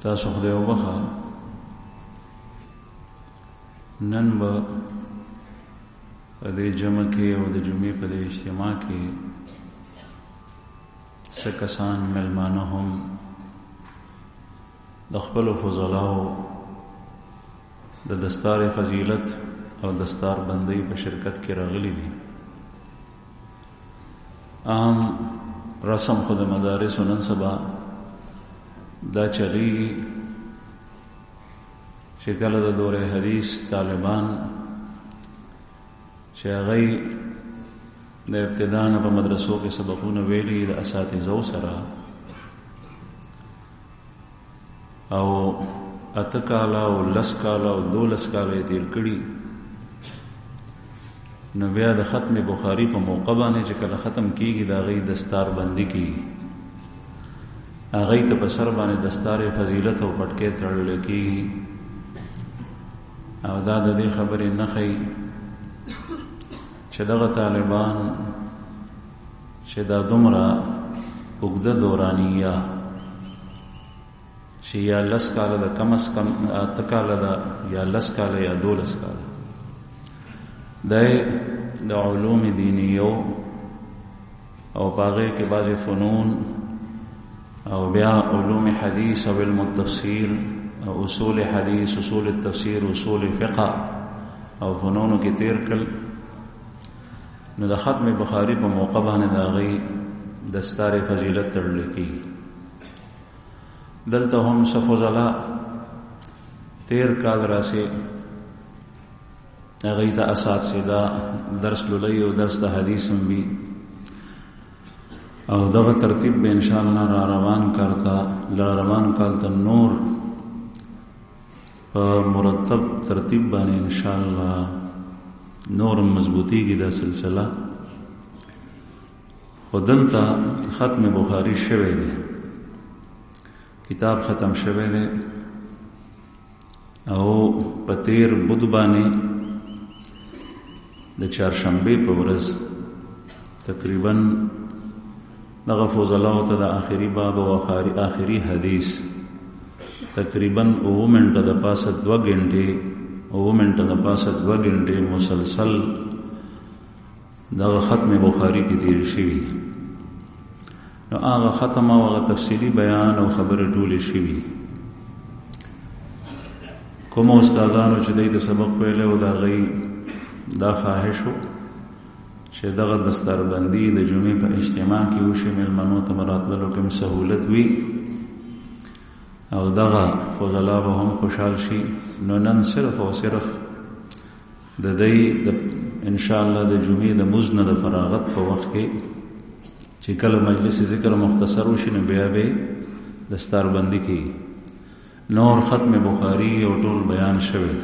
تاسو خدای وبخه نن به په دې جمع کې او د جمعې په دې اجتماع کې څه کسان مېلمانه هم د خپلو فضلاو د دستار فضیلت او دستار بندۍ په شرکت کې راغلي دي. عام رسم خود مدارس نن سبا دا چلیږي چې کله د دوره حدیث طالبان چې هغوی د ابتدا نه په مدرسو کې سبقونه ویلي د اساتذو سره او 8 کاله او 10 کاله او 12 کاله تیر کړي، نو بیا د ختم بخاری په موقع باندې چې کله ختم کیږي د هغوی دستار بندي کیږي، هغوی ته په سر باندې دستار فضیلت او پټکې تړل کیږي او دا د دې خبرې نه ښیي چې دغه طالبان چې دا دومره اوږده دورانیه چې یا 10 کاله ده کم از کم 8 کاله ده یا 10 کاله یا 12 کاله د علوم دینیو او باغې کې بعضې فنون او بیا علوم حدیث او علم التفسیر او اصول حدیث، اصول التفسیر، اصول فقه او فنونو کې تیر کړل، نو د ختم بخاری په موقع باندې د هغوی دستار فضیلت تړل کېږي. دلته هم څه فضلا تیر کال راسې هغوی ته اساتذه درس لولی او درس د حدیث هم وي او دغه ترتیب به انشاءالله را روان کال ته نور په مرتب ترتیب باندې انشاءالله نور مضبوطیږي دا سلسله. خو دلته ختم بخاری شوی دی، کتاب ختم شوی دی او په تیر بود باندې د چهارشنبې په ورځ تقریبا دغه فضلاو ته د آخري باب او آخري حدیث تقریبا 9 منټه د پاسه 2 غنټې مسلسل دغه ختم بخاری کې تیر شوي، نو هغه ختم او هغه تفصیلی بیان او خبرې ټولې شوي. کوم استادانو چې دوی د سبق ویلی و د هغوی دا خواهش و چې دغه دستاربندي د جمعې په اجتماع کې وشي، مېلمنو ته راتللو کې سهولت وي او دغه فضلا به هم خوشحال شي. نو نن صرف او صرف د دوی انشاءالله د جمعې د مزد نه د فراغت په وخت کې چې کله مجلس ذکر مختصر وشي نو بیا به دستاربندي کېږي. نور ختم بخاری او ټول بیان شوی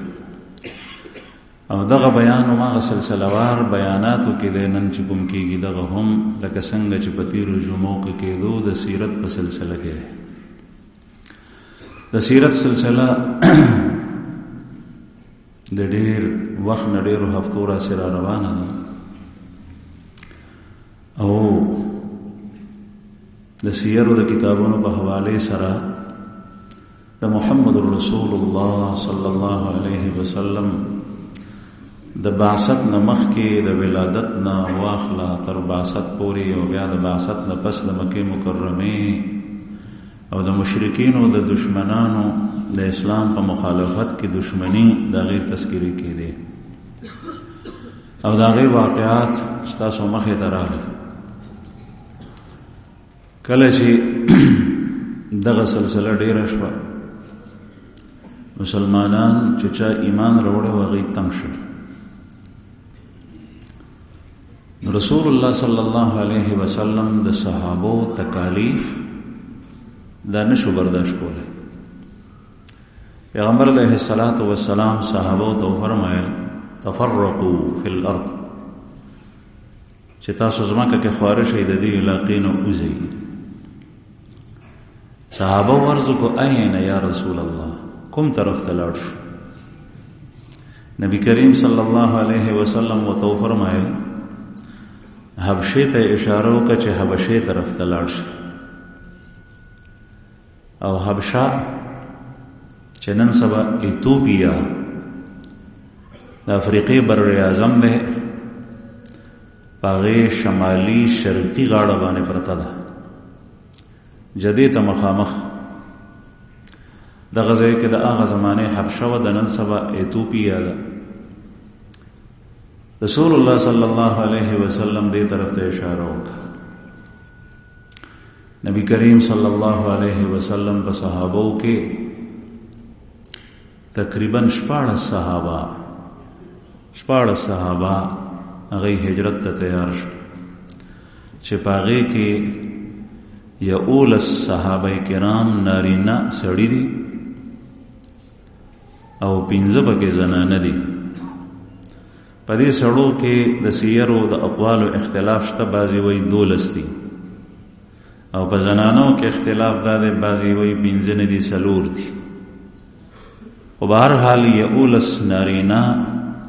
او دغه بیان او هغه سلسلهوار بیاناتو کې د نن چې کوم کېږي دغه هم لکه څنګه چې په تېرو جمعو کې کېدو د سیرت په سلسله کې دی. د سیرت سلسله د ډېر وخت نه ډېرو هفتو راسې را روانه ده او د سیرو د کتابونو په حوالې سره د محمد رسول الله صلی الله علیه وسلم د بعثت نه مخکې د ولادت نه واخله تر بعثت پورې او بیا د بعثت نه پس د مکې مکرمې او د مشرکینو د دشمنانو د اسلام په مخالفت کې دشمنی د هغې تذکرې کېدې او د هغې واقعات ستاسو مخې ته راغلل. کله چې دغه سلسله ډیره شوه مسلمانان چې چا ایمان راوړی و هغوی تنګ شول. رسول الله صلی الله علیه وسلم د صحابو تکالیف دا نشو برداشت کولی. پیغمبر علیه السلام صحابو ته فرمایل تفرقوا فی الارض چې تاسو ځمکه کې خواره شئ د دې علاقې نه وځئ. صحابه ورزو کو این یا رسول الله کوم طرف ته لاړ شو؟ نبی کریم صلی الله علیه وسلم ورته فرمایل حبشې ته اشاره وکړه چې حبشې طرف ته لاړ شي او حبشه چې نن سبا ایتوپیا د افریقې بر اعظم ده، پاغه شمالي شرقي غاړه باندې پرته ده، جدې ته مخامخ. د غزې کې د هغه زمانه حبشه و، د نن سبا ایتوپیا ده. رسول الله صلی الله علیه وسلم دې طرف ته اشاره وکړه. نبی کریم صلی الله علیه وسلم په صحابو کې تقریبا 14 صحابه هغه هجرت ته تیار شو، چې پاغه کې یا اولس صحابه کرام نارینه سړي دي او 15 پکې زنانه دي. په دې سړو کې د سیرو د اقوالو اختلاف شته، بعضي وایي 12 دي او په زنانو کې اختلاف دا دی، بعضي وایي 15 نه دي 4 دي. او په هر حال یا اولس نارینه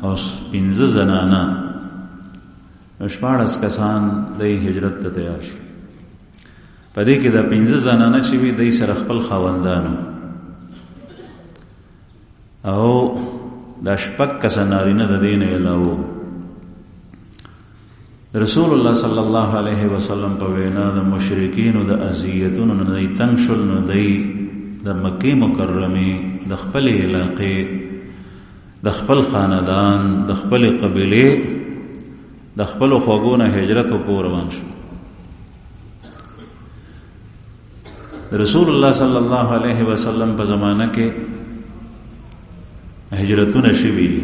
او 15 زنانه 14 کسان د هجرت ته تیار شو. په دې کې د 15 زنانه چې وي د سره خپل خاوندانو او د شپږ کسان نارینه د دین علاوه. رسول الله صلی الله علیه وسلم په وینا د مشرکین او د اذیتونو نه دی تنگ شول، نو دی د مکه مکرمه د خپل علاقې، د خپل خاندان، د خپل قبیله، د خپل خوګونه هجرت او روان شو. رسول الله صلی الله علیه وسلم په زمانہ کې هجرتونه شوي دي.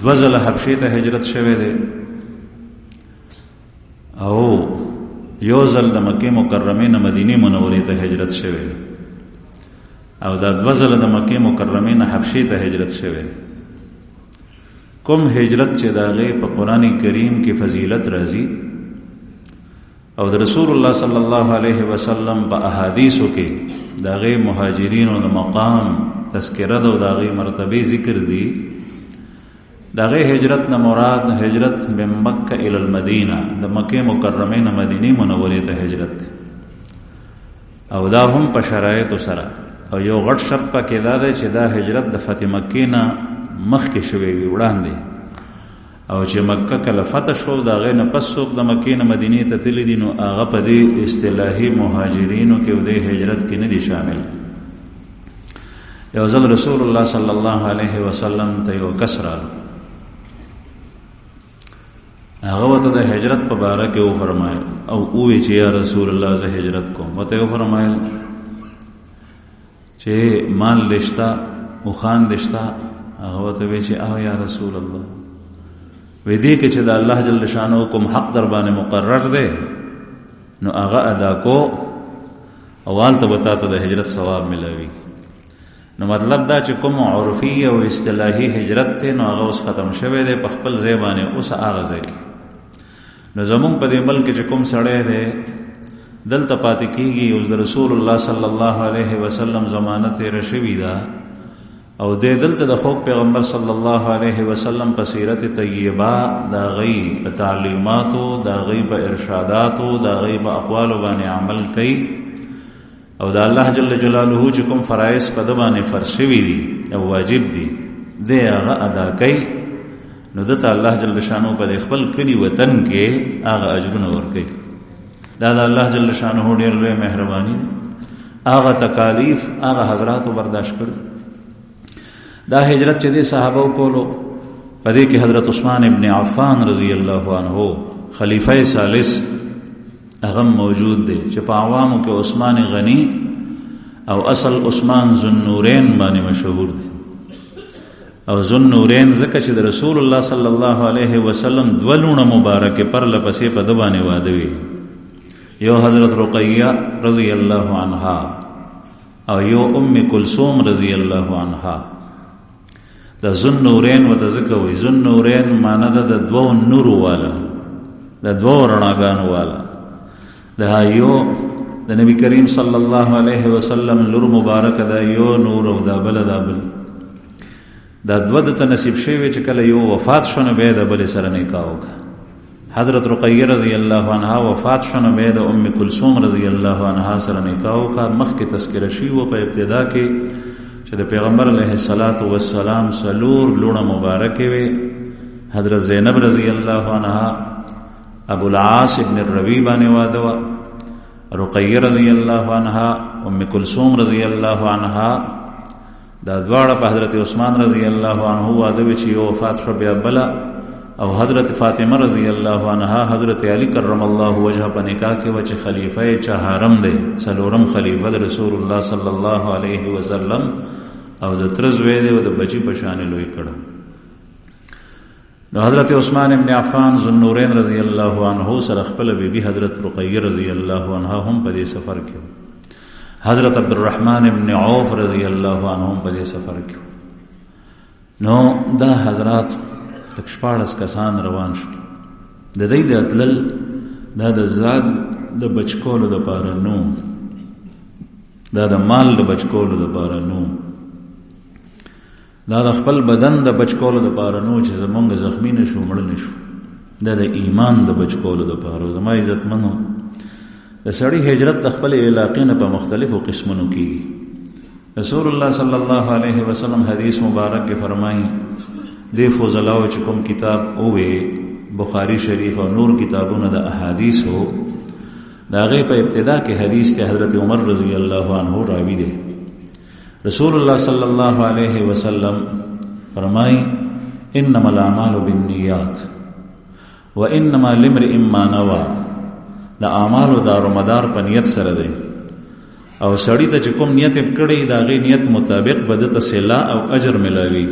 2 ځله حبشې ته هجرت شوی دی او 1 ځل د مکه مکرمه نه مدینه منورې ته هجرت شوی دی او دا 2 ځله د مکه مکرمه نه حبشې ته هجرت شوی دی. کوم هجرت چې داغه په قران کریم کې فضیلت راځي او د رسول الله صلی الله علیه وسلم په احادیثو کې داغه مهاجرین او د مقام تذکرہ او داغه مرتبه ذکر دي. داغه هجرت نه مراد هجرت من مکه الی المدینه، د مکه مکرمه نه مدینه منورې ته هجرت او دا هم په شرایط سره. او یو غټ شرط پکې دا دی چې دا هجرت د فتح مکه نه مخکې شوی وي وړاندې، او چې مکه کله فتح شو دا غي نه پس څوک د مکې نه مدینه ته تللی دي، نو هغه په دې اصطلاحي مهاجرینو کې د هجرت کې نه دي شامل. یو ځل رسول الله صلی الله علیه وسلم ته یو کسرال هغه وته د هجرت په باره کې و فرمایل او وی چې یا رسول الله زه هجرت کوم. وته و فرمایل چې مال لشتا او خان دشتا. هغه وته وی چې او یا رسول الله وې دې کې چې د الله جل شانو کوم حق در باندې مقرر دی نو هغه ادا کو اول ته وتا ته د هجرت ثواب ملوي. نو مطلب دا چې کوم عرفي او اصطلاحي هجرت ته نو هغه اوس ختم شوه دی په خپل ځای باندې اوس هغه ځای. نو زمون په دې ملک چې کوم سړی دی دلته پاتې کیږي او د رسول الله صلی الله علیه وسلم ضمانت رشوی دا او د دلته د خو پیغمبر صلی الله علیه وسلم په سیرت طیبه دا غي په تعلیماتو، دا غي په ارشاداتو، دا غي په اقوال باندې عمل کوي او دا الله جل جلاله چې کوم فرایض په د باندې فرض شوي دي او واجب دي دی هغه ادا کوي. نو دته الله جل شانو په خپل کلی وطن کې هغه اجرونه ورکوي. دا د الله جل شانو ډېر لوی مهرباني ده. هغه تکالیف هغه حضرات برداشت کړ. دا هجرت چې د صحابه کولو په دې کې حضرت عثمان ابن عفان رضی الله عنه خلیفہ ثالث هغه موجود دی چې په عوامو کې عثمان غنی او اصل عثمان ذوالنورین باندې مشهور دی. او ذوالنورین ځکه چې د رسول الله صلی الله علیه وسلم دولونه مبارک پر لپسې په د باندې واده وی، یو حضرت رقیہ رضی الله عنها او یو ام کلثوم رضی الله عنها. د ذوالنورین وته ځکه وی ذوالنورین معنی د دوو نور والا، د دوو رڼاګانو والا. دا یو د نبی کریم صلی الله علیه وسلم لور مبارک دا یو نور او دا بل دا دو د نصیب شوی چې کله یو وفات شونه به د بل سره نکاح وکړه. حضرت رقیه رضی الله عنها وفات شونه به د ام کلثوم رضی الله عنها سره نکاح وکړ. مخکې تذکرہ شی و په ابتدا کې چې د پیغمبر علیه الصلاۃ والسلام سلور لونه مبارکه وي. حضرت زینب رضی الله عنها ابو العاص ابن الربیع باندې واده وا. رقیه رضی الله عنها ام کلثوم رضی الله عنها دا دواړه په حضرت عثمان رضی الله عنه واده وی چې وفات شو بیا بلا. او حضرت فاطمه رضی الله عنها حضرت علی کرم الله وجهه په نکاح کې و چې خلیفہ چهارم دی، سلورم خلیفہ رسول الله صلی الله علیه وسلم او د ترزوی دی او د بچی په شان لوی کړه. نو حضرت عثمان ابن عفان ذوالنورین رضی الله عنه سره خپل بیبي حضرت رقیه رضی الله عنها هم په دې سفر کې. حضرت عبدالرحمن ابن عوف رضی الله عنه هم په دې سفر کې. نو دا حضرات تک 14 کسان روان شو. د دې د اتلل دا د زاد د بچکولو د پاره نو، دا د مال د بچکولو د پاره نو، دا د خپل بدن د بچکولو د پاره نو چې زمونږ زخمی نشو مړ نشو. دا د ایمان د بچکولو د پاره. زما عزت منو د سړی هجرت د خپل علاقې نه په مختلفو قسمونو کېږي. رسول الله صلی الله علیه وسلم حدیث مبارک کې فرمایي دی فضلاو چې کوم کتاب اوه بخاری شریف او نور کتابونه د احادیث هو دا غي په ابتدا کې حدیث ته حضرت عمر رضی الله عنه راوی دی. رسول الله صلی الله علیه وسلم فرمای انما الاعمال بالنیات وانما لامرئ ما نوى. دا اعمال دار مدار په نیت سره دی او سړی ته چې کوم نیت کړي دا غي نیت مطابق بدته صلا او اجر ملاوي.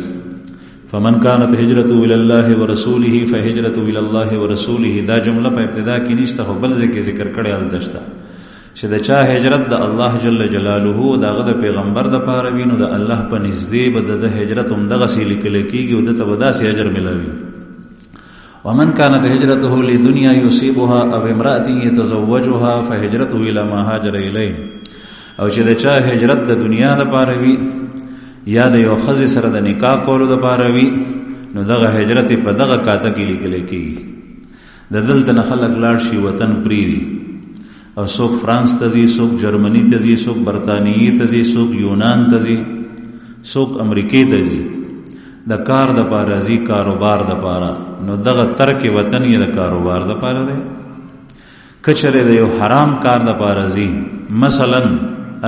فمن كانت هجرته الى الله ورسوله فهجرته الى الله ورسوله. دا جمله په ابتدا کې نشته خو بل ځکه ذکر کړي ال دشته چې دا چا هجرت د الله جل جلاله داغه د پیغمبر د پاره وینو د الله په نږدې بد د هجرت هم دغه سې لیکل کېږي او د تبداسي اجر ملاوي. ومن كانت هجرته لدنيا يصيبها او امرأة يتزوجها فهجرته الى ما هاجر اليه. او چې دا چا هجرت د دنیا د پاره وی یا د یو خزې سره د نکاح کولو د پاره وی نو دغه هجرت په دغه کاته کې لیکل کېږي. د دلته نه خلک لاړ شي وطن پریدي او څوک فرانس ته ځي، څوک جرمني ته ځي، څوک برطانیې ته ځي، څوک یونان ته ځي، څوک امریکې ته ځي د کار د پاره ځي، کاروبار د پاره. نو دغه ترک وطن یې د کاروبار د پاره دی. کچره د یو حرام کار د پاره ځي، مثلا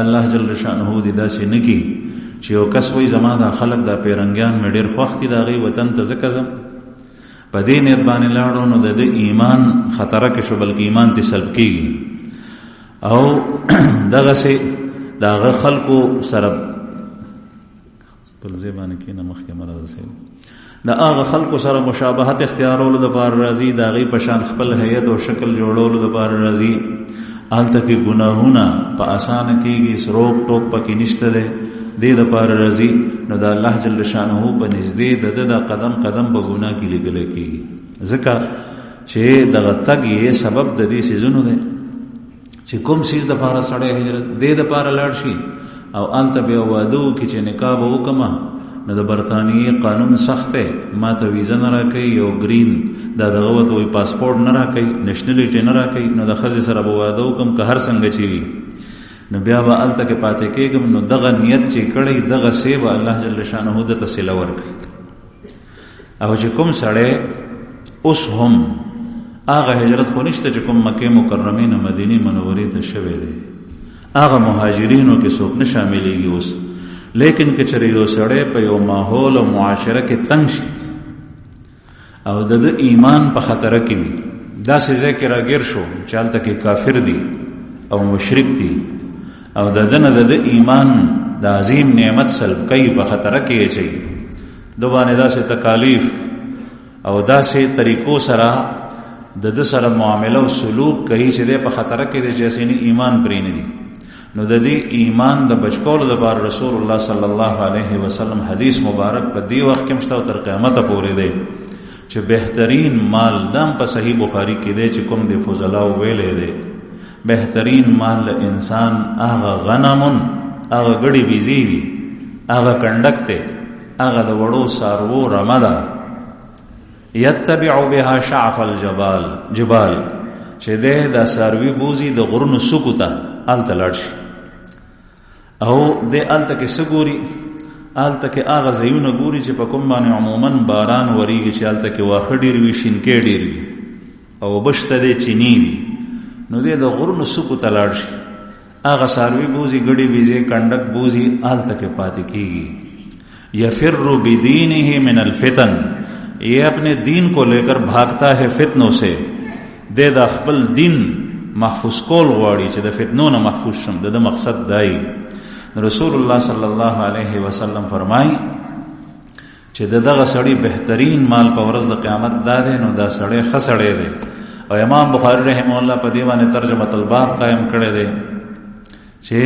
الله جل شانه دې داسې نه کی چې یو کس وایي زما دا خلک دا پیرنګیان مې ډېر خوښ دي د هغې وطن ته ځکه ځم، په دې نیت باندې لاړو نو د ایمان خطره کې شو، بلکې ایمان ته سلب کېږي. او دغسې د هغه خلکو سره بل ځای باندې کښېنه مخکې مه رارسېږي د هغه خلکو سره مشابهت اختیارولو دپاره راځي، د هغې په شان خپل هیئت او شکل جوړولو دپاره راځي. هلته کې ګناهونه په اسانه کېږي، روک ټوک پکې نشته دی، دې دپاره راځي. نو د الله جل شانه په نږدې د ده د قدم قدم په ګناه کې لیکلی کېږي. ځکه چې دغه تګ یې سبب د دې څیزونو دی چې کوم څیز دپاره سړی هجرت دې دپاره لاړ شي او هلته بیا واده وکړي چې نکاح به وکړمه نو د برطانیې قانون سخت دی، ما ته ویزه نه راکوي، یو ګرین دا دغه ورته وایي پاسپورټ نه راکوي، نیشنلټي نه راکوي. نو د ښځې سره به واده وکړم که هر څنګه چې وي نو بیا به هلته کې پاتې کېږم. نو دغه نیت چې کړی دغه سی به الله جل شانه دته صله ورکړي. او چې کوم سړی اوس هم هغه هجرت خو نشته چې کوم مکې مکرمې نه مدینې منورې ته شوی دی، هغه مهاجرینو کې څوک نه شاملېږي اوس. لیکن که چېرې یو سړی په یو ماحول او معاشره کې تنګ شي او د ایمان په خطره کې وي، داسې ځای کې راګیر شو چې هلته کې کافر دي او مشرک دي او د دنه د ایمان د عظیم نعمت سلب کوي، په خطره کې اچوي، دو باندې داسې تکالیف او داسې طریقو سره د ده سره معامله او سلوک کوي چې دی په خطره کې دی چې اسینې ایمان پرې نه دي. نو د دې ایمان د بچکولو دپاره رسول الله صلی الله علیه وسلم حدیث مبارک په دې وخت کې مشته او تر قیامته پورې دی چې بهترین مال دم په صحیح بخاری کې دی چې کوم د فضلاو ویلې دی بهترین مال انسان هغه غنمون هغه ګړي بیزی دي هغه کنډک ته هغه د وړو سارو رمدا یتبع بها شعف الجبال چې ده دا ساروی بوزي د غرونو سکوتا آلته لړشي او ده آلته کې سګوري آلته کې آغا زیونه ګوري چې په کوم باندې عموما باران وریږي چې آلته کې واخه ډیر وي شینکې ډیر وي او بشته ده چینی وي نو ده د غرونو سکوتا لړشي آغا ساروی بوزي ګډي بيزي کندک بوزي آلته کې پاتې کیږي یفر بدینه من الفتن یہ اپنے دین کو لے کر بھاگتا ہے فتنوں سے دے دا خپل دین محفوظ کول غواړي چې د فتنو نه محفوظ شم د مقصد دای رسول الله صلی الله علیه وسلم فرمای چې دغه سړی بهترین مال په ورځ د قیامت دار نو دا سړی خسړی دی او امام بخاری رحم الله په دی باندې ترجمه الباب قائم کړی دی چې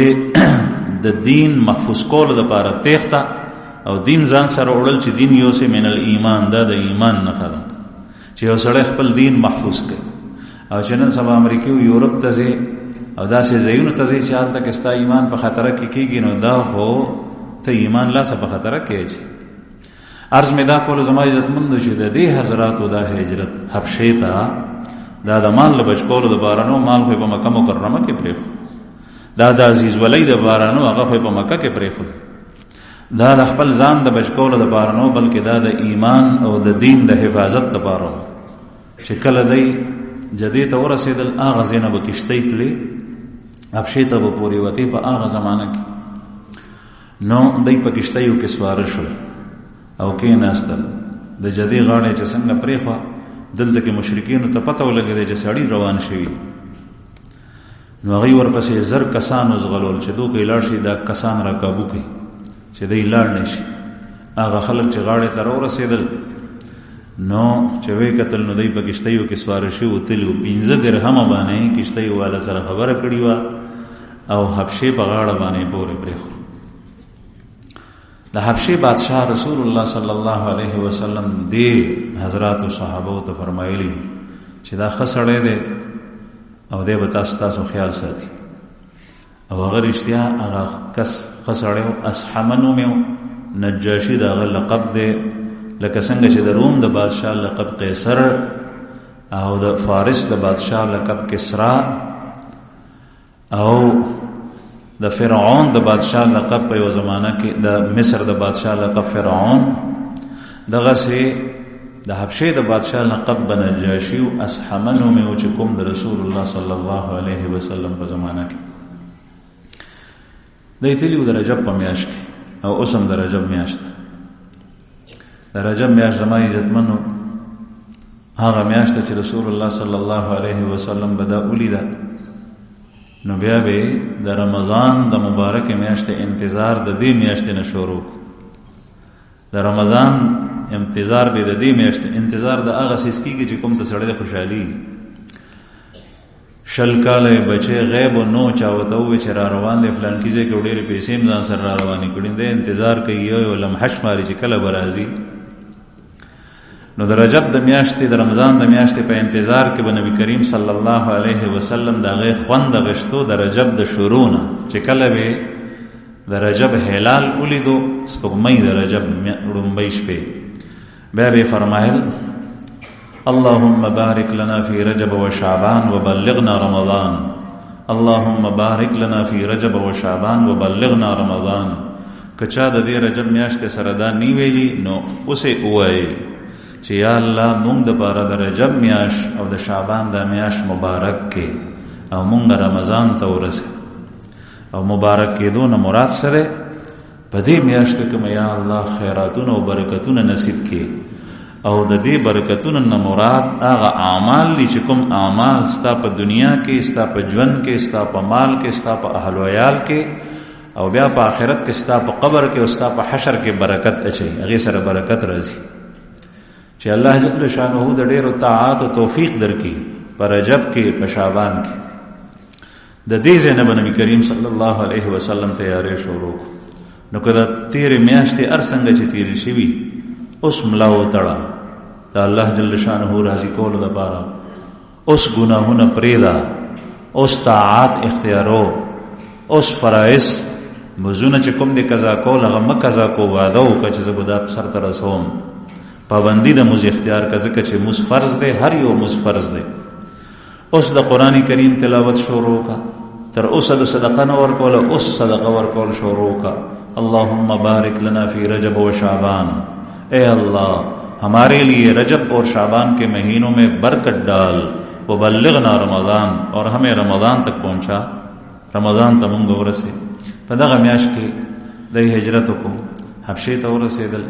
د دین محفوظ کول د لپاره تېخته او دین ځان سره وړل چې دین یو سه من الایمان دا د ایمان نه خاله چې یو سړی خپل دین محفوظ کړي او چې نن سبا امریکا او یورپ ته ځي او داسې ځایونو ته ځي چې هلته کې ستا ایمان په خطر کې کېږي نو دا خو ته ایمان لا څه په خطر کې اچي عرض مې دا کول زما عزتمندو چې د دې حضراتو دا هجرت حبشې ته دا د مال له بچ کولو د بارانو مال خو په مکه مکرمه کې پرېښود دا د عزیز ولی د بارانو هغه خو په مکه کې پرېښود دا د خپل ځان د بچکولو د بارانو بلکې دا د ایمان او د دین د حفاظت لپاره چې کله دی جدي ته ورسېدل هغه ځای نه به کشتۍ تلې حبشې ته به پورې وتې په هغه زمانه کې نو دی په کشتیو کې سواره شول او کېناستل د جدي غاړې چې څنګه پرېښوه دلته کې مشرکینو ته پته ولګېده چې سړي روان شوي نو هغوی ورپسې زر کسان وزغلول چې دوی لاړ شي دا کسان را کابو کړي چې دی لاړ نشي هغه خلک چې غاړې ته راورسېدل نو چې وی کتل نو دی په کشتیو کې سواره شوي وتلي وو 15 درهمه باندې کشتۍ والا سره خبره کړې وه او حبشې په غاړه باندې پورې پرېښود د حبشې بادشاہ رسول الله صلی الله علیه وسلم دی حضرات صحابه ته فرمایلی چې دا ښه سړی دی او دی به تاسو خیال ساتي او هغه رښتیا هغه کس ښه سړی و اصحمه نوم یې نجاشي د هغه لقب دی لکه څنګه چې د روم د بادشاه لقب قیصر او د فارس د بادشاه لقب کسرا او د فرعون د بادشاه لقب په یو زمانہ کې د مصر د بادشاه لقب فرعون دغه سي د حبشې د بادشاه لقب بنجاشي او اصحمه نوم یې چې کوم د رسول الله صلی الله علیه وسلم په زمانہ کې د ایتلیو د رجب په میاشت کې او اوسم د رجب میاشت د رجب میاشت زما عزتمنو هغه میاشت چې رسول الله صلی الله علیه وسلم بدا ولیده نو بیا به د رمضان د مبارک میاشت انتظار د دې میاشت نه شروع د رمضان انتظار به د دې میاشت انتظار د هغه سیس کیږي چې کوم ته سړی خوشحالي شل کاله بچي غیب او نو چاوته وي چې را روان دي فلان کیږي کې ډېرې پیسې ځان سره را روانې کړي دي انتظار کوي یو لمحه شماري چې کله برازي نو د رجب د میاشتې د رمضان د میاشتې په انتظار کې به نبی کریم صلی الله علیه وسلم د هغې خوند غشتو د رجب د شروع نه چې کله به د رجب هلال ولیدو سپوږمۍ د رجب لومړۍ شپې بیا به فرمایل اللهم بارک لنا فی رجب و شعبان وبلغنا رمضان اللهم بارک لنا فی رجب و شعبان وبلغنا رمضان کچا د دې رجب میاشتې سره دا نی ویلي نو اوسې ووایي چې یا الله مونږ د پاره د رجب میاش او د شعبان د میاش مبارک کې او مونږ رمضان ته ورسې او مبارک کېدو نه مراد سره په دې میاشت کې کوم یا الله خیراتونه او برکتونه نصیب کړي او د دې برکتونو نه مراد هغه اعمال دي چې کوم اعمال ستا په دنیا کې ستا په ژوند کې ستا په مال کې ستا په اهل و عیال کې او بیا په آخرت کې ستا په قبر کې او ستا په حشر کې برکت اچي هغه سره برکت راځي چې الله جل شانه د ډېرو طاعات او توفیق درکړي په رجب کې په شعبان کې د دې ځنه نبی کریم صلی الله علیه وسلم تیارې شروع نو کله تیر میاشتې ارڅنګ چې تیر شي اوس ملاو تړه د الله جل شانه راضي کول د بارا اوس ګناهونه پریدا اوس طاعات اختیارو اوس فرائض مزونه چې کوم دې قضا کول هغه مقضا کو وعده او چې زبدا سر تر رسوم پابندی د موز اختیار کا ځکه چې موز فرض دی، هر یو موز فرض دی. اوس د قرآن کریم تلاوت شروع کا، تر اوسه د صدقه نه ورکول، اوس صدقه ورکول شروع کا. اللهم بارک لنا فی رجب و شعبان، اے اللہ ہمارے لیے رجب اور شعبان کے مہینوں میں برکت ڈال. وبلغنا رمضان، اور ہمیں رمضان تک پہنچا، رمضان ته مونږ ورسې. په دغه میاشت کې د هجرت کو حبشې ته ورسېدل،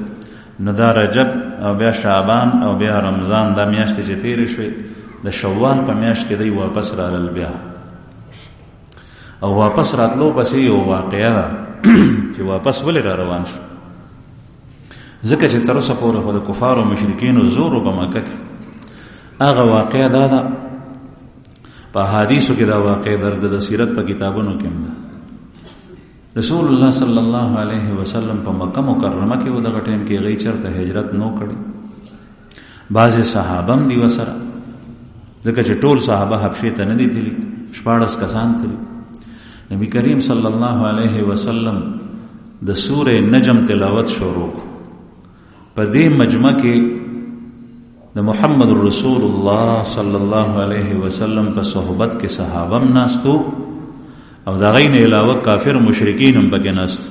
نو دا رجب او بیا شعبان او بیا رمضان دا میاشتې چې تېرې شوې، د شوال په میاشت کې دی واپس رالل بیا. او واپس راتلو پسې یو واقعه ده چې واپس ولې را روان شو، ځکه چې تر اوسه پورې خو د کفارو مشرکینو زور په مکه کې. هغه واقعه دا ده، په حدیثو کې دا واقع درد د سیرت په کتابونو کې هم ده. رسول الله صلی الله علیه وسلم په مکه مکرمه کې و دغه ټیم کې غي چرته هجرت نو کړي. بعضې صحابه هم دي وسره، ځکه چې ټول صحابه حبشې ته نه دي تللي، 14 کسان تللي. نبی کریم صلی الله علیه وسلم د سورې نجم تلاوت شروع کو. په دې مجمع کې د محمد رسول الله صلی الله علیه وسلم په صحبت کې صحابه هم ناستو، او دا غین علاوه کافر مشرکین هم پکې ناستو.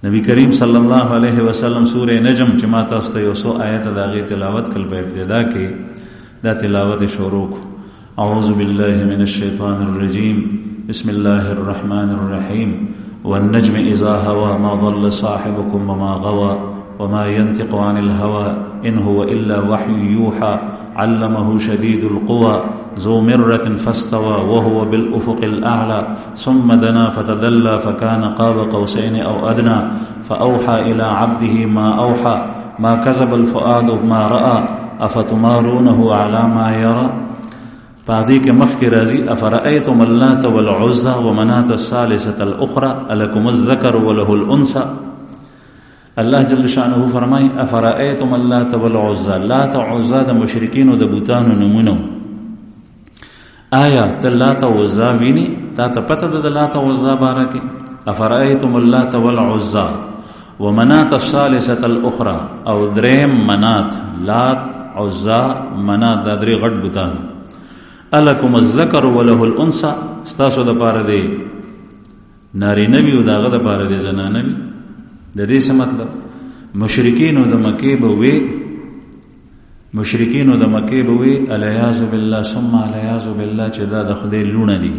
نبی کریم صلی الله علیه وسلم سورې نجم چې ما تاسو ته یو څو آیت د هغې تلاوت کړل په ابتدا کې، دا تلاوت شروع کو. اعوذ بالله من الشیطان الرجیم، بسم الله الرحمن الرحیم. والنجم اذا هوى ما ضل صاحبكم وما غوى وما ينطق عن الهوى إن هو إلا وحي يوحى علمه شديد القوى ذو مرة فاستوى وهو بالأفق الأعلى ثم دنا فتدلى فكان قاب قوسين أو أدنى فأوحى إلى عبده ما أوحى ما كذب الفؤاد ما رأى أفتمارونه على ما يرى. فهذيك مخي رازي أفرأيتم اللات والعزى ومناة الثالثة الأخرى ألكم الذكر وله الأنثى. الله جل شانه فرمای افرأیتم اللات والعزى، لات عزى د مشرکینو د بوتانو نمونه. آیا ته لات او عزى ویني؟ تا ته پته ده د لات او عزى باره کې؟ افرأیتم اللات والعزى ومناة الثالثة الاخرى، او دریم منات، لات عزى منات، دا درې غټ بوتان. الکم الذکر وله الانثى، ستاسو د پاره دی نارینه وي او داغه د پاره دی زنانه وي. د دې څه مطلب؟ مشرکینو د مکې به وي الیاذ بالله ثم الیاذ بالله چې دا د خدای لونه دي.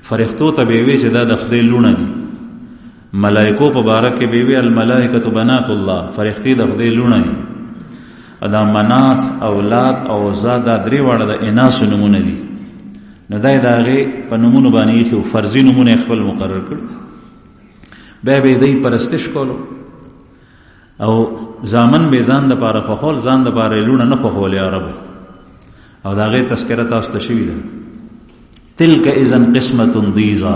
فرښتو ته به وي چې دا د خدای لونه دي. ملائکو په باره کې به وي الملائکه بنات الله، فرښتې د خدای لونه دي. دا منات، اولاد او عزا دا درې واړه د اناثو نمونه دي. نو دا د هغې په نومونو باندې ایښي او فرضي نومونه خپل مقرر کړي. بیا به دی پرستش کولو او زامن به ځان د پاره خوښول، ځان د پاره لونه نه خوښول یا رب. او د هغې تذکره تاسو ته شوي ده. تلک اذن قسمة ضیزا،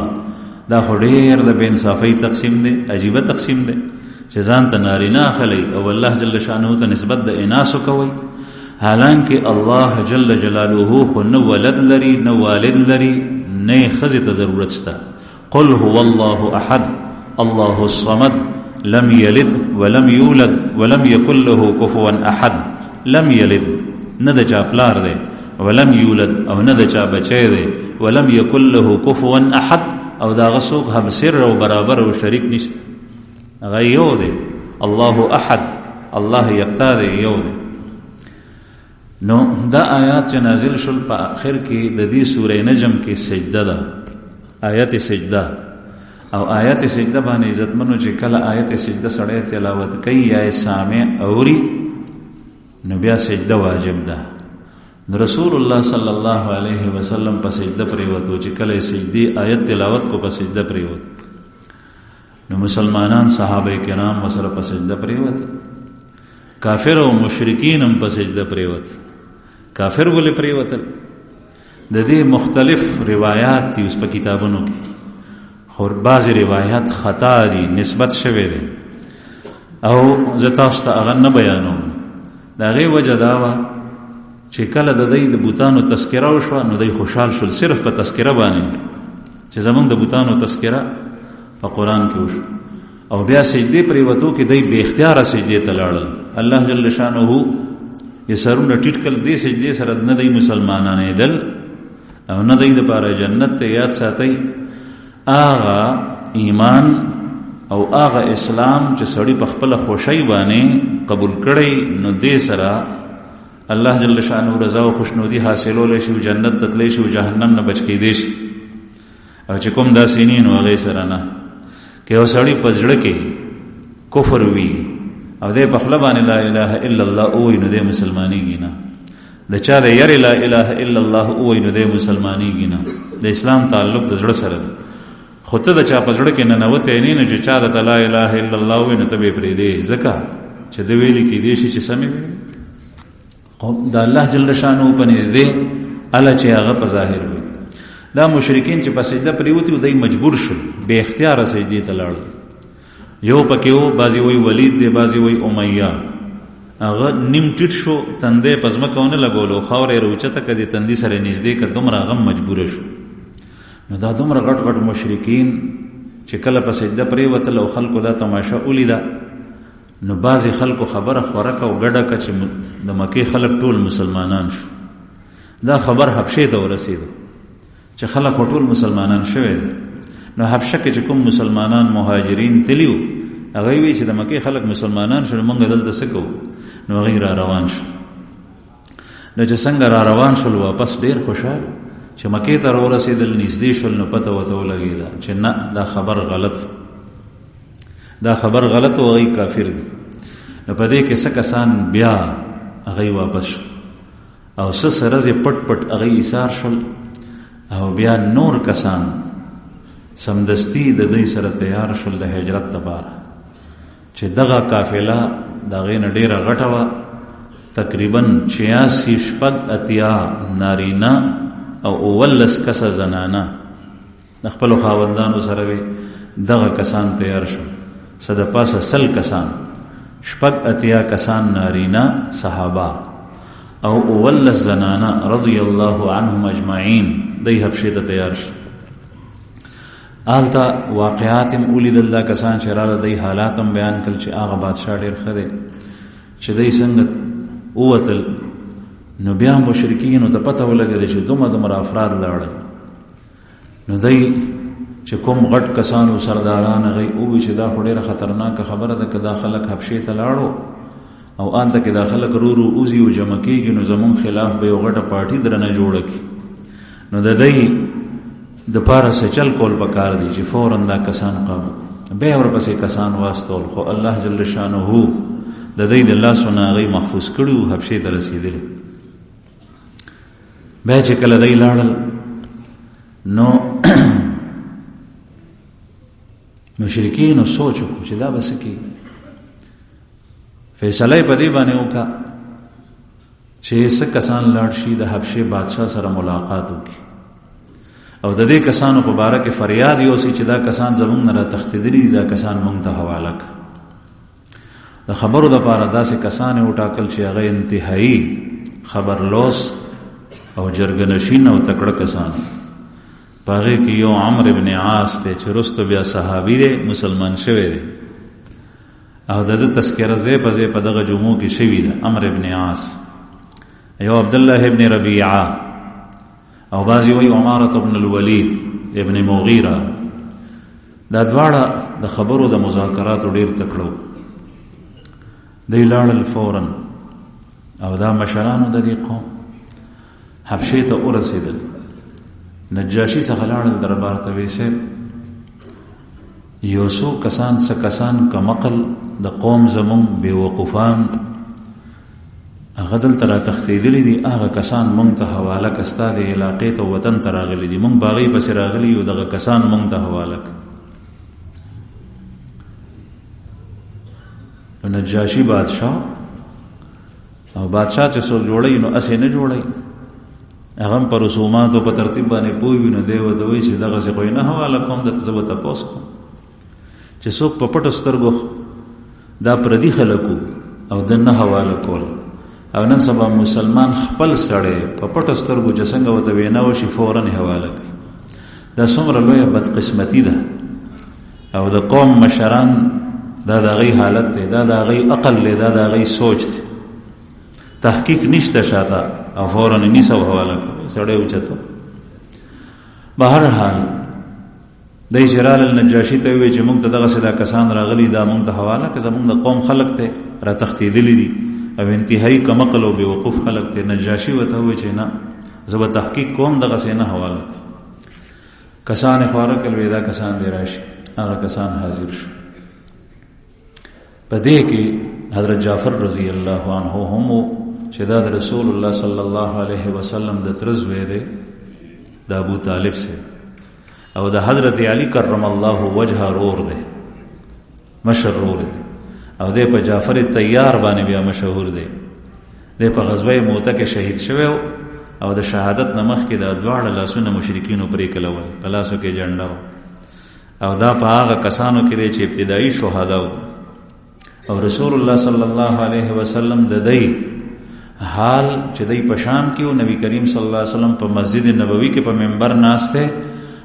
دا خو ډېر د بې انصافۍ تقسیم دی، عجیبه تقسیم دی چې ځان ته نارینه اخلئ او الله جل شانه ته نسبت د اناسو کوئ، حالانکه الله جل جلاله خو نه ولد لري نه والد لري نه ښځې ته ضرورت شته. قل هو الله احد الله الصمد لم يلد ولم يولد ولم يكن له كفوا احد. لم يلد نه د چا پلار دی، ولم يولد او نه د چا بچی دی، ولم يكن له كفوا احد، او دا غسوک هم سر او برابر او شریک نشته. هغه یو دی، الله احد، الله یکتا دی، یو دی. نو دا آیات چې نازل شول په آخر کې د دې سورې نجم کې سجده ده، آیت سجده. او آیت سجده باندې عزتمنو چې کله آیت سجده سړی تلاوت کوي یا سامع اوري، نو بیا سجده واجب ده. رسول الله صلی الله علیه وسلم په سجده پریوتو چې کله سجدي آیت تلاوت کو په سجده پریوت، نو مسلمانان صحابه کرام وسره په سجده پریوت، کافر او مشرکین هم په سجده پریوت. کافر ولې پریوتل؟ د دې مختلف روایات دي اوس په کتابونو کې، خو بعضې روایات خطا دي، نسبت شوی دی او زه تاسو ته هغه نه بیانوم. د هغې وجه دا وه چې کله د دوی د بوتانو تذکره وشوه، نو دوی خوشحال شول صرف په تذکره باندې چې زمونږ د بوتانو تذکره په قرآن کې وشو. او بیا سجدي پرې وته کې دای به اختیار سجدي ته لاړل. الله جل شانه یې سرونه ټیټ کړل دې سجدي سره نه دی مسلمانانه دل او نه دی د پاره جنت ته یاد ساتي. آغا ایمان او آغا اسلام چې سړی په خپل خوشی باندې قبول کړي نو دې سره الله جل شانه رضا او خوشنودي حاصلول شي او جنت ته تللی شي او جهنم نه بچ کېدی شي. او چې کوم داسې نه نو هغه سره نه کې او سړی په ځړ کې کفر وی او دې په خپل باندې لا اله الا الله او نو دې مسلمانېږي نه. د چا د یری لا اله الا الله او نو دې مسلمانېږي نه. د اسلام تعلق د ځړ سره خو ته د چا په ځړ کې نه نوته نه چې چا د لا اله الا الله او نو ته به پرې دې ځکه چې د ویلې کې دې شي چې سمې وي د الله جل شانه په نږدې الله چې هغه په ظاهر وي. دا مشرکین چې په سجده پریوتی او دای مجبور شول به اختیار سجدي ته لاړ. یو پکې وو بازی وی ولید دی بازی وی امیہ هغه نیم ټیټ شو تندې پزمکونه لګولو خاورې روچته کدي تندې سره نږدې ک دومره غم مجبور شو. نو دا دومره غټ غټ مشرکین چې کله په سجده پریوتل او خلکو دا تماشا ولیدا نو بعضی خلکو خبره خورکه او ګډه ک چې د مکه خلک ټول مسلمانان شو. دا خبر حبشه ته ورسېده چې خلک ټول مسلمانان شوه. نو حبشه کې چې کوم مسلمانان مهاجرین تلیو هغه وی چې د مکه خلک مسلمانان شول مونږ دلته سکو نو غیر روان شو. نو چې څنګه را روان شول واپس ډیر خوشاله چې مکه ته ورسېدل نږدې شول نو پته وته ولګیدا چې نه دا خبر غلط او غي کافر دي. نو په دې کې څه کسان بیا هغه واپس او څه سره پټ پټ هغه ایثار شول او بیا نور کسان سمدستی د دې سره تیار شول د هجرت لپاره چې دغه قافله دغه نه ډیره غټه و تقریبا 86 شپږ اتیا نارینا او ولس کسه زنانه خپل خاوندانو سره دغه کسان تیار شول. صد پاسه سل کسان شپږ اتیا کسان نارینا صحابه او ولس زنانه رضی الله عنهم اجمعین دی حبشه ته تیار شول. آلتا واقعات اولید الله کسان چې راله دی حالاتم بیان کړ چې هغه بادشاہ ډیر خده چې دی څنګه اوتل نو بیا مشرکین ته پته ولګی چې دومره افراد لاړل. نو دی چې کوم غټ کسانو سرداران غي او چې دا ډیره خطرناک خبره ده کدا خلک حبشه ته لاړو او آلته کې داخله کرورو اوزي او جمع کېږي نو زمون خلاف به یو غټه پارټي درنه جوړه کی. نو د دې د پاره سچل کول پکار دي چې فورا دا کسان قابو به ورپسې کسان واستول خو الله جل شانه د دې د الله سونه غي محفوظ کړو حبشه ته رسیدل. به چې کله دای لاړل نو مشرکین سوچو چې دا بس کی فیصله په دې باندې وکړه چې څه کسان لاړ شي د حبشه بادشاہ سره ملاقات وکړي او د دې کسانو په باره کې فریاد یوسي چې دا کسان زمونږ نه را تښتېدلي دي دا کسان مونږ ته حواله کړه. د خبرو دپاره داسې کسان یې وټاکل چې هغه انتهایي خبرلوس او جرګنشین او تکړه کسان په هغې کې یو عمرو ابن عاص دی چې وروسته بیا صحابي دی مسلمان شوی دی او د ده تذکره ځای په ځای په دغه جمعو کې شوي ده. عمرو ابن عاص یو عبدالله ابن ربیعه او بعضی وی عمارة ابن الولید ابن مغیره دا دواړه د خبرو د مذاکراتو ډیر تکړو. دی لاړل فورا او دا مشرانو د دې قوم حبشې ته ورسېدل. نجاشي څخه لاړل دربار ته ویسه یو څو کسان څه کسان کمقل د قوم زمون بیوقوفان هغه دلته را تښتېدلي دي هغه کسان مونږ ته حواله که ستا د علاقې ته وطن ته راغلي دي مونږ باغې پسې راغلي یو دغه کسان مونږ ته حواله که. نو نجاشي بادشاه او بادشاه چې څوک جوړوي نو اسې نه جوړوي هغه هم په رسوماتو په ترتیب باندې پوه وي نو دی ورته وایي چې دغسې خو یې نه حواله کوم درته زه به تپوس کوم چې څوک په پټو سترګو دا پردي خلکو او د نه حواله کول او نن سبا مسلمان خپل سړی په پټو سترګو چې څنګه ورته وینا وشي فورا حواله کوي. دا څومره لویه بدقسمتي ده او د قوم مشران دا د هغې حالت دی، دا د هغې عقل دی، دا د هغې سوچ دی. تحقیق نشته شاته او فوراً نیسه او حواله کوي سړی اوچته. بهر حال دی چې راغلل نجاشي ته ووایي چې موږ ته دغسې دا کسان راغلي دا موږ ته حواله که زموږ د قوم خلق ته را تښتېدلي دي او انتهایي کمعقل او بېوقوف خلق ته. نجاشي ورته ووایي چې نه زه به تحقیق کوم دغسې نه حواله. کسان یې خواره کړل وایي دا کسان دې راشي. هغه کسان حاضر شو. په دې کې حضرت جعفر رضی الله عنه هم چې دا د رسول الله صلی الله علیه وسلم د تره زوی دی د ابو طالب سے او د حضرت علی کرم الله وجهه رور دی، مشر رور دی او دی په جعفر طیار باندې بیا مشهور دی. دی په غزوه موته کې شهید شوی او د شهادت نه مخکې د دواړه لاسونه مشرکینو پرې کلول، په لاسو کې جنډه او دا په هغه کسانو کې دی چې ابتدایي شهدا او رسول الله صلی الله علیه وسلم د دی حال چې دی په شام کې او نبی کریم صلی الله علیه وسلم په مسجد نبوي کې په منبر ناسته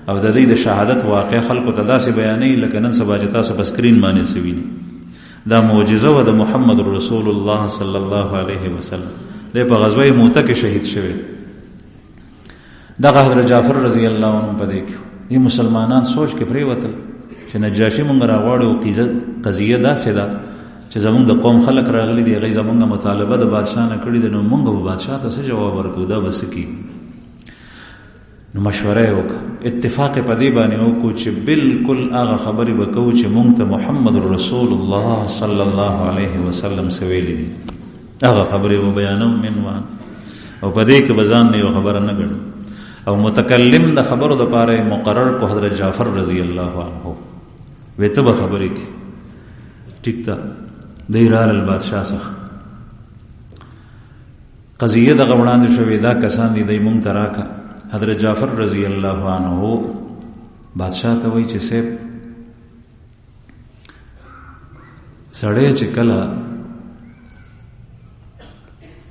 او د دې د شهادت واقع خلکو ته داسې بیانې لکه نن سبا چې تاسو په سکرین باندې سویني. دا معجزه و د محمد رسول الله صلی الله علیه وسلم. دی په غزوه موته کې شهید شوی. دغه حضرت جعفر رضی الله عنه په دې کې دي مسلمانان سوچ کې پریوتل چې نجاشي مونږ راغواړو قضیه داسې ده چې زمونږ د قوم خلک راغلي دي، هغوی زمونږ مطالبه د بادشاه نه کړې ده، نو مونږ به بادشاه ته څه جواب ورکړو، دا به څه کېږي. نو مشوره یې وکړه، اتفاق یې په دې باندې وکړو چې بالکل هغه خبرې به کوو چې مونږ ته محمد رسول الله صلی الله علیه وسلم څه ویلي دي، هغه خبرې به بیانو منوان او په دې کې به ځان نه یو خبره نه ګڼو. او متکلم د خبرو دپاره مقرر کو حضرت جعفر رضی الله عنه. وی ته به خبرې کې ټیک ده. دی رالل بادشاه څخه قضیه دغه وړاندې شوې، دا کسان دي دی مونږ ته راکه. حضرت جعفر رضی الله عنه بادشاه ته وایي چې صاحب سړی چې کله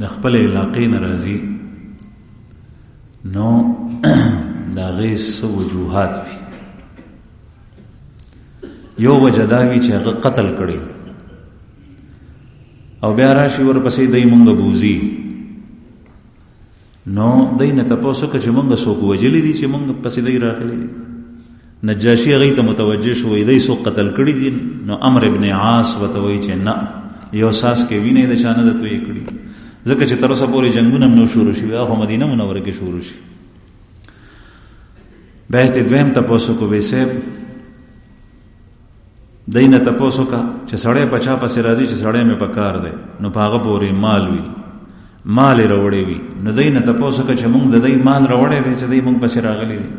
د خپل علاقې نه راځي نو د هغې څه وجوهات وي. یو وجه دا وي چې هغه قتل کړی او بیا راشي ورپسې دی مونږ بوزي، نو دی نه تپوس وکړه چې مونږ څوک وجلي دي چې مونږ پسې دی راغلی دي. نجاشي هغې ته متوجه شو، وایي دی څوک قتل کړي دي. نو عمرو ابن عاص ورته وایي چې نه، یو ساس کې وینې د چا نه ده تویې کړي، ځکه چې تر اوسه پورې جنګونه هم نو شروع شوي، هغه مدینه منوره کې شروع شي. بیا یې دویم تپوس وکړو، وایي صاحب دی نه تپوس وکړه چې سړی په چا پسې راځي چې سړی مې په کار دی، نو په هغه پورې مال وي، مال یې راوړی وي. نو دی نه تپوس وکړه چې مونږ د دی مال راوړی دی چې دی مونږ پسې راغلی دی.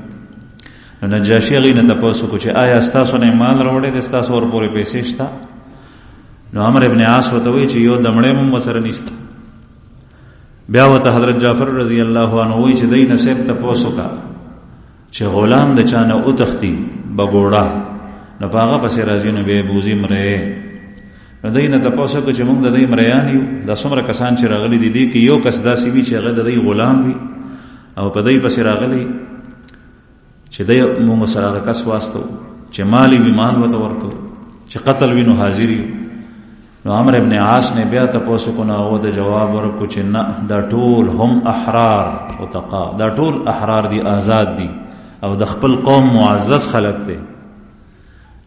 نو نجاشي هغې نه تپوس وکړو چې آیا ستاسو نه مال راوړی دی، ستاسو ورپورې پیسې شته؟ نو عمرو ابن عاص ورته وایي چې یو دمړی هم ورسره نشته. بیا ورته حضرت جعفر رضی الله عنه وایي چې دی نه صاحب تپوس وکړه چې غلام د چا نه وتښتي بګوړه، نو په هغه پسې راځي، نو بیا بوزي مرې. نو دی نه تپوس وکړه چې موږ د دی مریان یو، دا څومره کسان چې راغلي دي دي کې یو کس داسې وي چې هغه د دی غلام وي او په دی پسې راغلی چې دی موږ سره هغه کس واستو چې مال وي مال ورته ورکړو، چې قتل وي نو حاضر یو. نو عمرو ابن عاص نه بیا تپوس وکړو، نو هغه د جواب ورکړو چې نه، دا ټول هم احرار اتقا، دا ټول احرار دي، آزاد دي او د خپل قوم معزز خلق دی.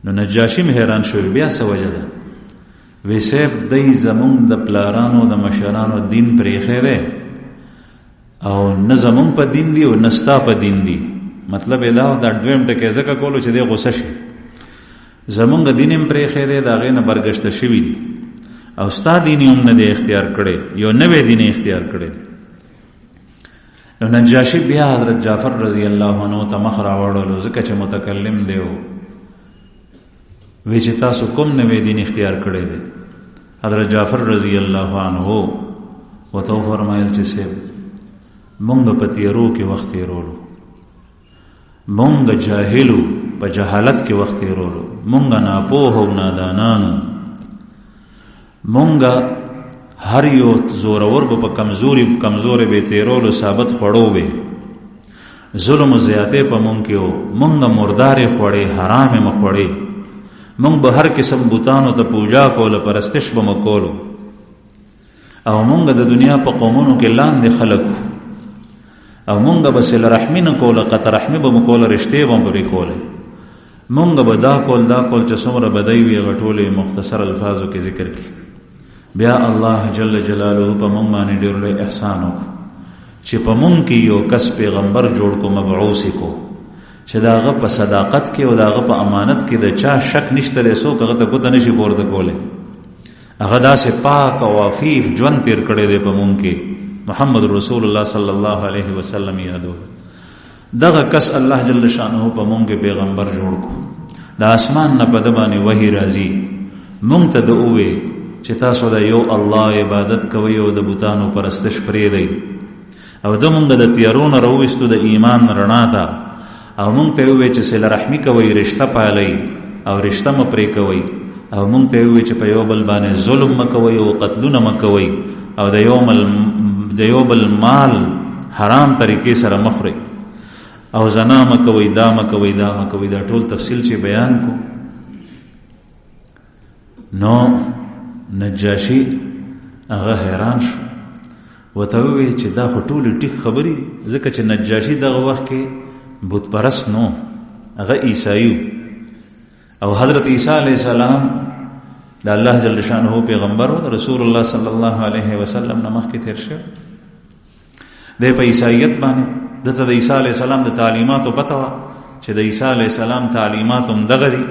نو نجاشي حیران شو، بیا څه وجه ده؟ وی صاحب دی زمونږ د پلارانو د مشرانو دین پرېښی دی او نه زمونږ په دین دی او نه ستا په دین دی. مطلب یې دا دویم ټکی ځکه کولو چې دی غوسه شي، زمونږ دین هم پرېښی دی، د هغې نه برګشته شوي دي او ستا دین هم نه دی اختیار کړی، یو نوی دین اختیار کړی دی. نو نجاشي بیا حضرت جعفر رضی الله عنه ته مخ راوړلو، ځکه چې متکلم دی وی چې تاسو کوم نوی دین اختیار کړی دی. حضرت جعفر رضی الله عنه ورته وفرمایل چې صاحب مونږ په تیرو کې وخت تیرولو، مونږ جاهلو په جهالت کې وخت تیرولو، مونږ ناپوه او نادانانو، مونږ هر یو زورور به په کمزوري به تیرولو، ثابت خوړو به ظلم و زیاتې په مونږ کې و، مونږ مردارې خوړې، حرامې مخوړې مونږ به هر قسم بوتانو ته پوجا کوله، پرستش به مو کولو، او مونږ د دنیا په قومونو کې لاندې خلک او مونږ به صله رحمي نه کوله، قطع رحمي به مو کوله، رشتې به مو پرې کولې. مونږ به دا کول چې څومره بدۍ وي هغه ټولې مختصر الفاظو کې ذکر کړي. بیا الله جل جلاله په مونږ باندې ډېر لوی احسان وکړو چې په مونږ کې یو کس پیغمبر جوړ کو، مبعوث کو، چې دا هغه په صداقت کې او دا هغه په امانت کې د چا شک نشته دی، څوک هغه ته ګوته نشي پورته کولی. هغه داسې پاک او عفیف ژوند تیر کړی دی په مونږ کې. محمد رسول الله صلی الله علیه وسلم یادو. دغه کس الله جل شانه په مونږ کې پیغمبر جوړ کو. د اسمان نه په د باندې وحی راځي، مونږ ته د اووې چې تاسو د یو الله عبادت کوئ او د بوتانو پرستش پرېږدئ، او د مونږ د تیارونو راوویستو د ایمان رڼا ته، او مونږ ته ووې چې صله رحمي کوئ، رشته پالئ او رشته مه پرې کوئ، او مونږ ته ووې چې په یو بل باندې ظلم مه کوئ او قتلونه مه کوئ، او د یو بل مال حرام طریقې سره مه خورئ، او زنا مه کوئ، دا مه کوئ، دا مه کوئ. دا ټول تفصیل چې بیان کو، نو نجاشي هغه حیران شو، ورته وویل چې دا خو ټولې ټیک خبرې دي، ځکه چې نجاشي دغه وخت کې بت پرست نو، هغه عیسایي او حضرت عیسی علیه السلام د الله جل شانه پیغمبر او رسول الله صلی الله علیه وسلم نه مخکې تیر شو. د په عیسایت باندې دته د عیسی علیه السلام د تعلیماتو پته وه چې د عیسی علیه السلام تعلیمات هم دغه دي.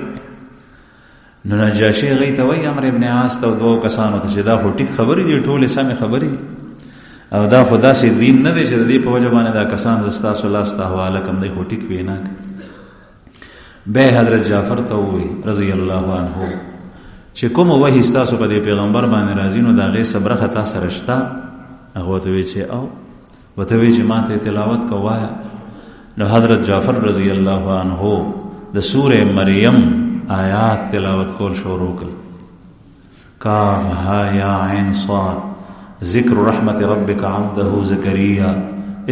نو نجاشي هغې ته وایي عمرو ابن عاص ته او دوو کسانو ته چې دا خو ټیک خبرې دي، ټولې سمې خبرې دي، او دا خو داسې دین نه دی چې د دې په وجه باندې دا کسان زه ستاسو لاس ته حواله کړم، دی خو ټیک وینا کوي. بیا حضرت جعفر ته ووایي رضی الله عنه چې کوم وحي ستاسو په دې پیغمبر باندې راځي نو د هغې څه برخه تا سره شته؟ هغه ورته وایي چې او ورته وایي چې ما ته تلاوت کو وایه. نو حضرت جعفر رضی الله عنه د سورې مریم آیات تلاوت کول شروع کړل. کاف ها یا عین صاد ذکر رحمت ربک عبده زکریا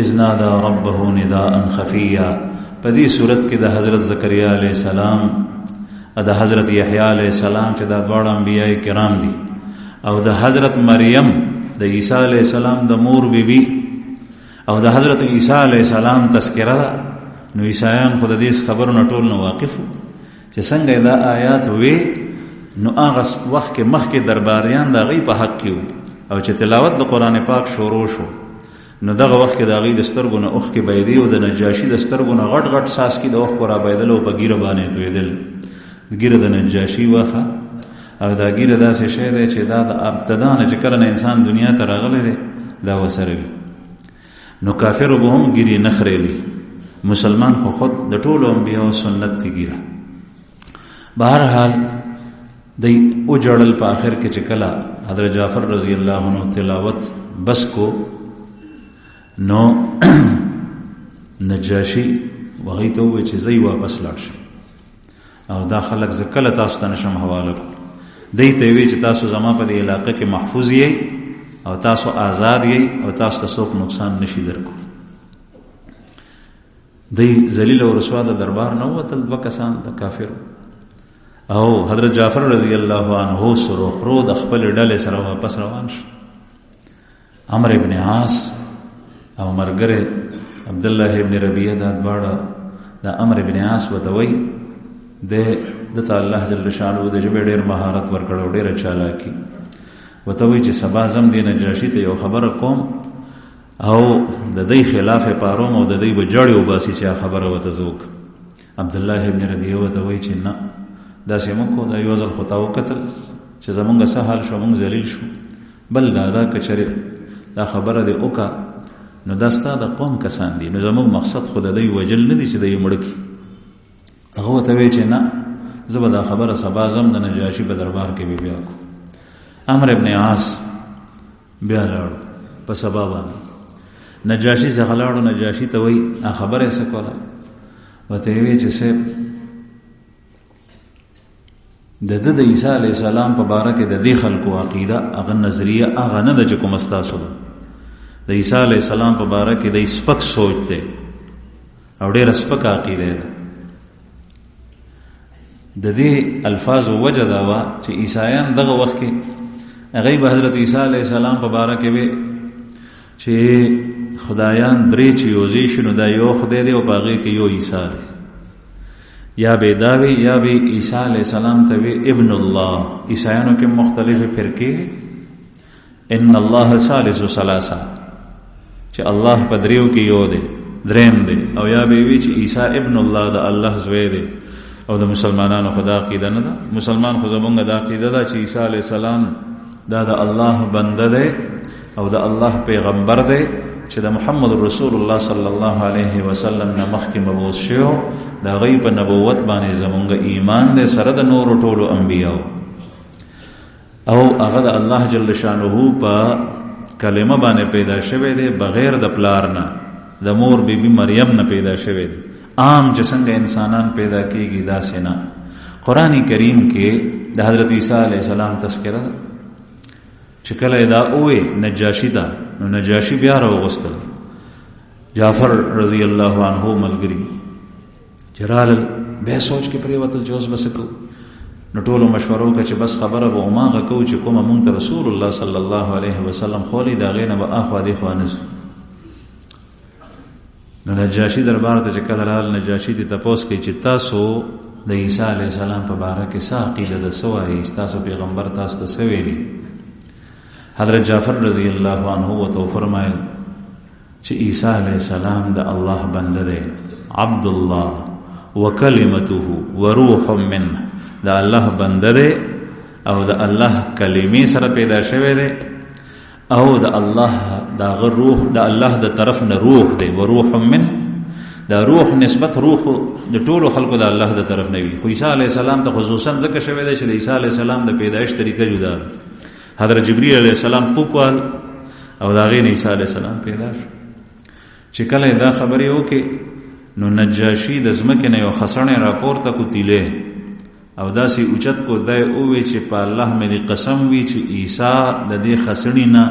اذ نادى ربه نداء خفیا. په دې صورت کې د حضرت زکریا علیه السلام د حضرت یحیی علیه السلام چې دا دواړه انبیاء کرام دي، او د حضرت مریم د عیسی علیه السلام د مور بیبي او د حضرت عیسی علیه السلام تذکره ده. نو عیسایان خو د دې خبرو نه ټول نه واقف وو چې څنګه دا آیات وې. نو هغه وخت کې مخکې درباریان د هغې په حق کې وو، او چې تلاوت د قرآن پاک شروع شو نو دغه وخت کې د هغې د سترګو نه اوښکې بهېدې، او د نجاشي د سترګو نه غټ غټ څاڅکي د اوښکو را بهېدل او په ږیره باندې تویېدل. ږیره د نجاشي وخه، او دا ږیره داسې شی دی چې دا د ابتدا نه چې کله نه انسان دنیا ته راغلی دی دا ورسره وي. نو کافرو به هم ږیرې نه خریلي، مسلمان خو خود د ټولو انبیاو سنت دی ږیره. بهرحال دی وجړل په آخر کې چې کله حضرت جعفر رضی الله عنه تلاوت بس کو، نو نجاشي هغې ته وویل چې زه واپس لاړ شم، او دا خلک زه کله تاسو ته نشم حواله کړم. دی ته وی چې تاسو زما په دې علاقه کې محفوظ یې، او تاسو آزاد یې، او تاسو ته څوک نقصان نشي درکولی. دی ذلیل او رسوا د دربار نه ووتل، دوه کسان د کافرو، او حضرت جعفر رضی الله عنه سروخرو د خپل ډلې سره واپس روان شو. عمرو ابن عاص او مرګره عبدالله ابن ربیعه دا دواړه د عمرو ابن عاص ورته وایي دته الله جل شانه د ژبې ډېر مهارت ورکړ او ډېره چالاکي. ورته وایي چې سبا زم دې نجاشي ته یو خبره کوم او د دې خلاف پاروم او د دې به جړې وباسي چې خبره ورته زه وکړم. عبدالله ابن ربیعه ورته وایي چې نه، داسې مه کوه، دا یو ځل خو تا وکتل چې زمونږ څه حال شو، مونږ ذلیل شو، بل دا که چېرې دا خبره دې وکړه نو دا ستا د قوم کسان دي، نو زمونږ مقصد خو د دوی وجل نه دي چې دوی مړه کړي. هغه ورته وایي چې نه، زه به دا خبره سبا ځم د نجاشي په دربار کې بیا کو. عمرو ابن عاص بیا لاړو په سبا باندې نجاشي څخه لاړو. نجاشي ته وایي خبره یې څه کوله؟ ورته یې وایي چې صاحب د عیسی علیه السلام په باره کې د دې خلکو عقیده هغه نظریه هغه نه ده چې کوم ستاسو ده. د عیسی علیه السلام په باره کې د سپک سوچ دی او ډېره سپکه عقیده ده. د دې الفاظ وجه دا وا چې عیسایان دغه وخت کې هغه به حضرت عیسی علیه السلام په باره کې وي چې خدایان درې چې یوځای شنو دا یو خدای دی او په هغې کې یو عیسی دی، یا به دا وي یا به عیسی علیه السلام ته وي ابن الله. عیسایانو کې مختلفې فرقې، ان الله ثالث ثلاثه چې الله په دریو کې یو دی، دریم دی، او یا به وي چې عیسی ابن الله د الله زوی دی. او د مسلمانانو خدا عقیده نه ده، مسلمان خو زمونږ د عقیده ده چې عیسی علیه السلام دا د الله بنده دی او د الله پیغمبر دی چې د محمد رسول الله صلی الله علیه وسلم نه مخکې مبعوث شوی، د هغوی په نبوت باندې زمونږ ایمان دی سره د نورو ټولو انبیاو، او هغه د الله جل شانه په کلمه باندې پیدا شوی دی بغیر د پلار نه، د مور بی بی مریم نه پیدا شوی دی. عام چې څنګه انسانان پیدا کیږي داسې نه. قرآن کریم کې د حضرت عیسی علیه السلام تذکره چې کله دا اوې نجاشي ته، نو نجاشي بیا راوغوستل جعفر رضی الله عنه ملګري چې رالل، بیا سوچ کې پرېوتل چې اوس به څه کوو. نو ټولو مشورو وکړه چې بس خبره به هماغه کوو چې کومه مونږ ته رسول الله صلی الله علیه وسلم ښولي، د هغې نه به اخوا دېخوا نه ځو. نو نجاشي دربار ته چې کله رال، نجاشي دې تپوس کوي چې تاسو د عیسی علیه السلام په باره کې څه عقیده ده، څه وایي، ستاسو پیغمبر تاسو ته څه ویلي؟ حضرت جعفر رضی الله عنه ورته وفرمایل چې عیسی علیه السلام د الله بنده دی، عبد الله وکلمته وروح منه، د الله بنده دی او د الله کلمې سره پیدا شوی دی، او د الله دغه روح د الله د طرف نه روح دی، وروح من، دا روح نسبت روح د ټولو خلکو د الله د طرف نه وي. خو عیسی علیه السلام ته خصوصا ځکه شوی دی چې د عیسی علیه السلام د پیدایش طریقه جدا ده. حضرت جبرئیل علیه السلام پوکوال او د هغې نه عیسی علیه السلام پیدا شو. چې کله دا خبرې وکړې نو نجاشي د ځمکې نه یو خسڼې راپورته کو تیلې او داسې اوچت کو دی ووی چې په الله مې دې قسم وي چې عیسی د دې خسڼې نه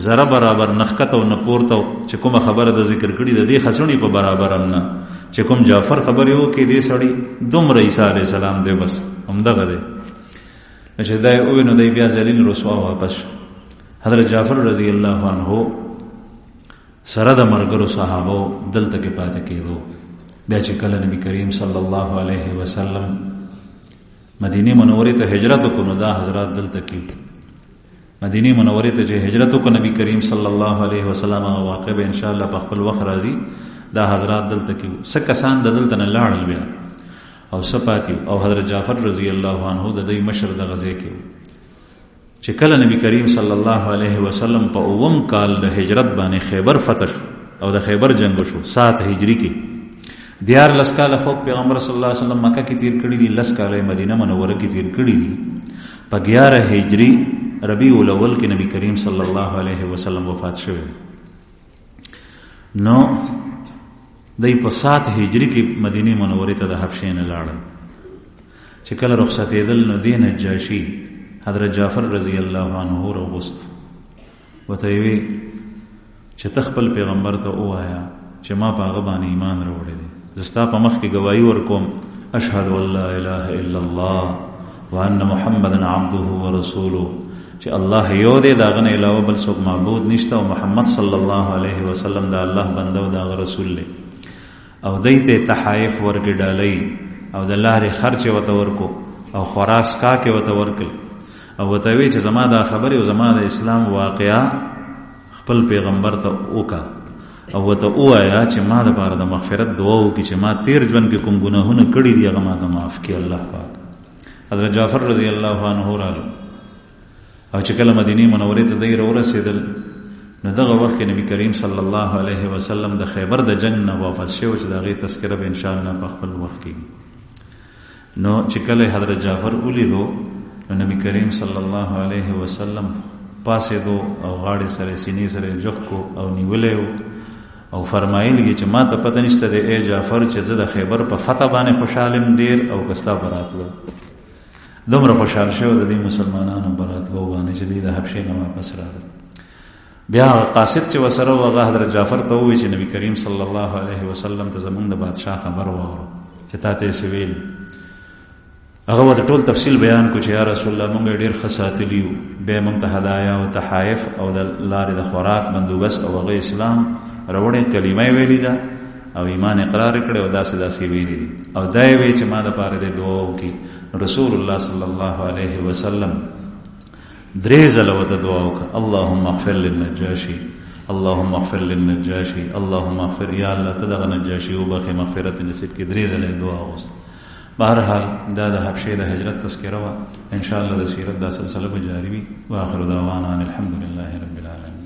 ذره برابر نښکته او نه پورته، چې کومه خبره د ذکر کړي د دې خسڼې په برابر هم نه، چې کوم جعفر خبرې وکړي دې سړي دومره عیسی علیه السلام دی، بس همدغه دی. چې دا یې ووی نو دی بیا ذلیل رسوا واپس شو. حضرت جعفر رضی الله عنه سره د ملګرو صحابو دلته کې پاتې کېدو. بیا چې کله نبی کریم صلی الله علیه وسلم مدینه منورې ته هجرت وکړو نو دا حضرات دلته کې مدینه منورې ته چې هجرت وکړو نبی کریم صلی الله علیه وسلم هغه واقع به ان شاء الله په خپل وخت راځي. دا حضرات دلته کې څه کسان د دلته نه لاړل بیا او څه پاتې، او حضرت جعفر رضی الله عنه د دوی مشر د غزې کې چې کله نبی کریم صلی الله علیه وسلم په 9 کال د هجرت باندې خیبر فتح شو او د خیبر جنگ شو 7 هجری کې. 14 کاله خو پیغمبر صلی الله علیه وسلم مکه کې تیر کړی دي، 10 کاله مدینه منوره کې تیر کړی دي. په 11 هجری ربیع الاول کې نبی کریم صلی الله علیه وسلم وفات شوی. نو دای په 7 هجری کې مدینه منوره ته د حبشې نه لاړل. چې کله رخصتېدل نو دی نجاشي حضرت جعفر رضی الله عنه راغوست، وته وی چې تخپل پیغمبر ته وایا چې ما په هغه باندې ایمان راوړی دی، زستا په مخ کې گواہی ورکوم اشهد ان لا اله الا الله وان محمدا عبده ورسوله، چې الله یو دی، داغه نه علاوه بل څوک معبود نشته، او محمد صلی الله علیه وسلم د الله بنده او داغه رسول دی. او دایته تحائف ورګ ډالۍ او د لارې خرچ وته ورکو او خراس کا کې وته ورکل، او وته وی چې زما دا خبره او زما د اسلام واقعا خپل پیغمبر ته وکا، او وته وایا چې ما د بار د مغفرت دعا وکړي چې ما تیر ژوند کې کوم ګناهونه کړی دي هغه ما ته معاف کړي الله پاک. حضرت جعفر رضی الله عنه راغله او چې کله مدینه منورې ته دی ورسېدل نو دغه وخت کې نبی کریم صلی الله علیه وسلم د خیبر د جنگ نه واپس شو چې دغه تذکره به ان شاء الله په خپل وخت کې. نو چې کله حضرت جعفر ولیدو نو نبی کریم صلی الله علیه وسلم پاسې دو او غاړې سره سینې سره جوخ کو او نیولې او فرمایلی چې ما ته پته نشته د ای جعفر چې زه د خیبر په فتح باندې خوشالم ډیر او کستا براتلو. دومره خوشحال شو د دې مسلمانانو براتلو باندې چې د حبشې نه واپس راغل. بیا قاصد چې وسره وغه حضرت جعفر ته وی چې نبی کریم صلی الله علیه وسلم ته زمونږ د بادشاہ خبر واورو چې تاسو سویل، هغه ورته ټول تفصیل بیان کو چې یا رسول الله مونږ ډیر خساتلیو به مونږ ته هدایا او تحائف او د لارې د خوراک بندوبست او هغه اسلام راوړې کلمه ویلې ده او ایمان اقرار کړي او داسې ویلي دي او دا وی چې ما د پاره د دعا وکي. رسول الله صلی الله علیه وسلم درې ځله وته دعا وکړه اللهم اغفر للنجاشي اللهم اغفر للنجاشي اللهم اغفر یا الله تدغ نجاشي وبخي مغفرت نصیب کی. درې ځله دعا وست. بهرحال دا د حبشې د هجرت تذکره وا ان شاء الله د سیرت دا سلسله به جاری وي. واخر دعوانا الحمد لله رب العالمين.